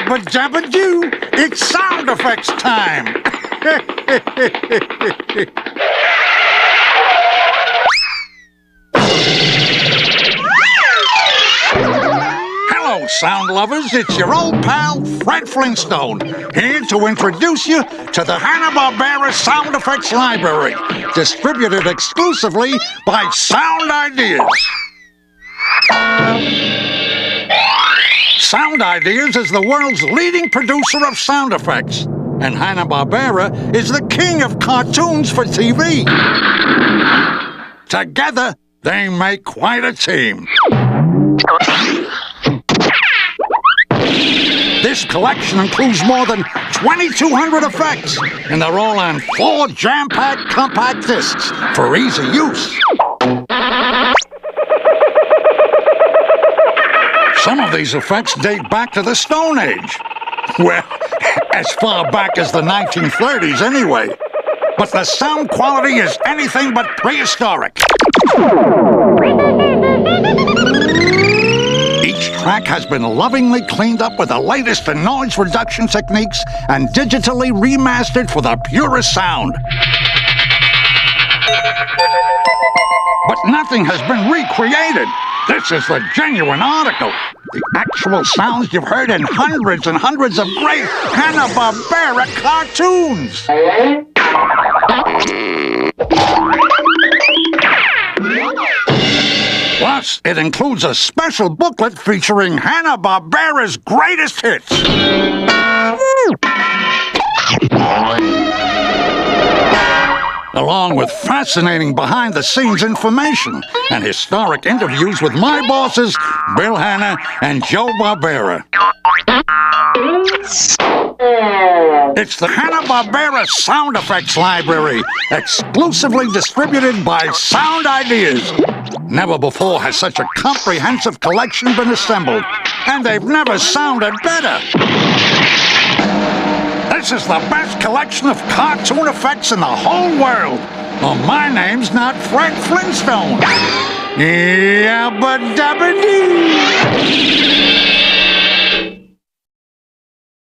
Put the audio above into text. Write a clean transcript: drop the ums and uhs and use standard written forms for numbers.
Yabba dabba doo! It's sound effects time! Hello, sound lovers. It's your old pal, Fred Flintstone, here to introduce you to the Hanna-Barbera Sound Effects Library, distributed exclusively by Sound Ideas. Sound Ideas is the world's leading producer of sound effects, and Hanna-Barbera is the king of cartoons for TV. Together, they make quite a team. This collection includes more than 2,200 effects, and they're all on 4 jam-packed compact discs for easy use. Some of these effects date back to the Stone Age. Well, as far back as the 1930s anyway. But the sound quality is anything but prehistoric. Each track has been lovingly cleaned up with the latest in noise reduction techniques and digitally remastered for the purest sound. But nothing has been recreated. This is the genuine article. The actual sounds you've heard in hundreds and hundreds of great Hanna-Barbera cartoons. Plus, it includes a special booklet featuring Hanna-Barbera's greatest hits. Along with fascinating behind-the-scenes information and historic interviews with my bosses, Bill Hanna and Joe Barbera. It's the Hanna-Barbera Sound Effects Library, exclusively distributed by Sound Ideas. Never before has such a comprehensive collection been assembled, and they've never sounded better. This is the best collection of cartoon effects in the whole world. Well, my name's not Fred Flintstone. Yabba dabba doo.